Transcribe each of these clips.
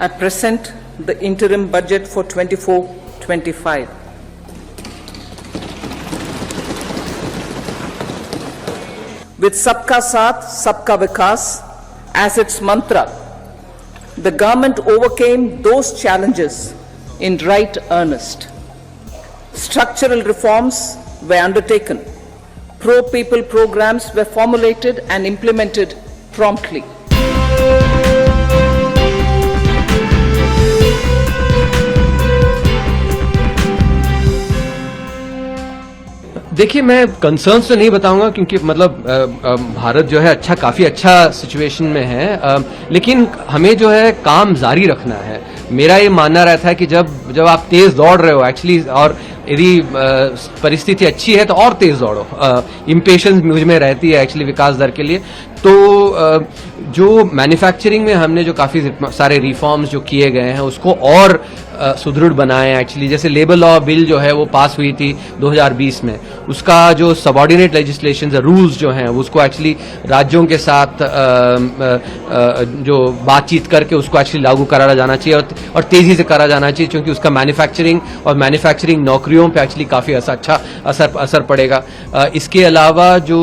I present the interim budget for 24-25. With Sabka Saath, Sabka Vikas as its mantra, the government overcame those challenges in right earnest. Structural reforms were undertaken. Pro-people programs were formulated and implemented promptly. देखिए, मैं concerns तो नहीं बताऊंगा क्योंकि मतलब भारत जो है काफी अच्छा सिचुएशन में है, लेकिन हमें जो है काम जारी रखना है। मेरा ये मानना रहता है कि जब आप तेज दौड़ रहे हो एक्चुअली, और यदि परिस्थिति अच्छी है तो और तेज दौड़ो। इम्पेशंस मुझ में रहती है एक्चुअली विकास दर के लिए। तो जो मैन्युफैक्चरिंग में हमने जो काफी सारे रिफॉर्म्स जो किए गए हैं उसको और सुदृढ़ बनाए एक्चुअली। जैसे लेबर लॉ बिल जो है वो पास हुई थी 2020 में, उसका जो सबऑर्डिनेट लेजिस्लेशन रूल्स जो हैं उसको एक्चुअली राज्यों के साथ जो बातचीत करके उसको एक्चुअली लागू कराया जाना चाहिए और तेजी से करा जाना चाहिए, क्योंकि उसका मैन्युफैक्चरिंग नौकरियों पे एक्चुअली काफी अच्छा असर पड़ेगा। इसके अलावा जो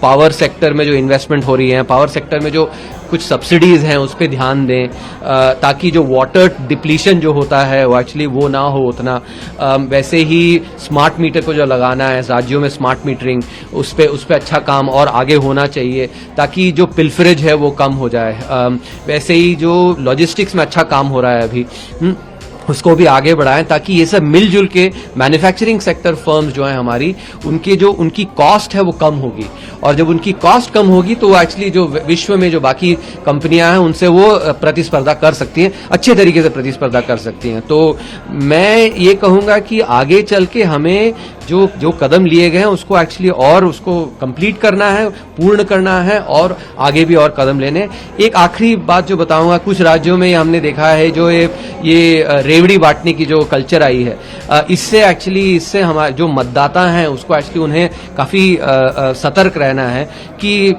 पावर सेक्टर में जो इन्वेस्टमेंट हो रही है, पावर सेक्टर में जो कुछ सब्सिडीज हैं उस पर ध्यान दें, ताकि जो वाटर डिप्लीशन जो होता है वो एक्चुअली वो ना हो उतना। वैसे ही स्मार्ट मीटर को जो लगाना है राज्यों में, स्मार्ट मीटरिंग, उस पे अच्छा काम और आगे होना चाहिए ताकि जो पिल्फरेज है वो कम हो जाए। वैसे ही जो लॉजिस्टिक्स में अच्छा काम हो रहा है अभी, उसको भी आगे बढ़ाएं ताकि ये सब मिलजुल के मैन्युफैक्चरिंग सेक्टर फर्म्स जो हैं हमारी, उनकी कॉस्ट है वो कम होगी, और जब उनकी कॉस्ट कम होगी तो एक्चुअली जो विश्व में जो बाकी कंपनियां हैं उनसे वो प्रतिस्पर्धा कर सकती हैं, अच्छे तरीके से प्रतिस्पर्धा कर सकती हैं। तो मैं ये कहूंगा कि आगे चल के हमें जो कदम लिए गए हैं उसको एक्चुअली और उसको कंप्लीट करना है, पूर्ण करना है, और आगे भी और कदम लेने। एक आखिरी बात जो बताऊंगा, कुछ राज्यों में हमने देखा है जो ये रेवड़ी बांटने की जो कल्चर आई है, इससे हमारे जो मतदाता हैं उसको एक्चुअली उन्हें काफी सतर्क रहना है कि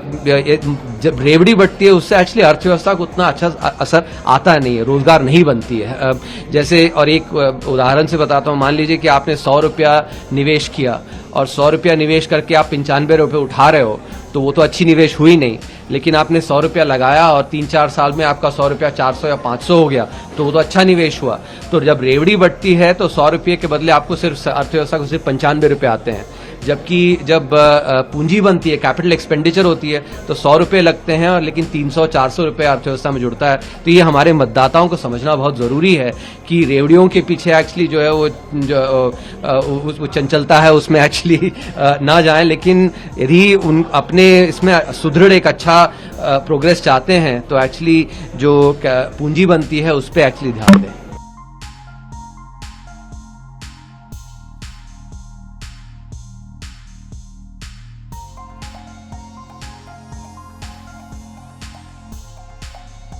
जब रेवड़ी बंटती है उससे एक्चुअली अर्थव्यवस्था को उतना अच्छा असर आता नहीं है, रोजगार नहीं बनती है। जैसे, और एक उदाहरण से बताता हूँ, मान लीजिए कि आपने 100 रुपया निवेश किया और 100 रुपया निवेश करके आप 95 रुपये उठा रहे हो, तो वो तो अच्छी निवेश हुई नहीं। लेकिन आपने 100 रुपया लगाया और 3-4 साल में आपका 100 रुपया 400 या 500 हो गया, तो वो तो अच्छा निवेश हुआ। तो जब रेवड़ी बंटती है तो 100 रुपये के बदले आपको सिर्फ अर्थव्यवस्था को सिर्फ 95 रुपये आते हैं, जबकि जब पूंजी बनती है, कैपिटल एक्सपेंडिचर होती है, तो 100 रुपये लगते हैं और लेकिन 300-400 रुपये अर्थव्यवस्था में जुड़ता है। तो ये हमारे मतदाताओं को समझना बहुत जरूरी है कि रेवड़ियों के पीछे एक्चुअली जो है वो चंचलता है उसमें एक्चुअली ना जाएं, लेकिन यदि उन अपने इसमें सुदृढ़ एक अच्छा प्रोग्रेस चाहते हैं तो एक्चुअली जो पूंजी बनती है उस पर एक्चुअली ध्यान दें।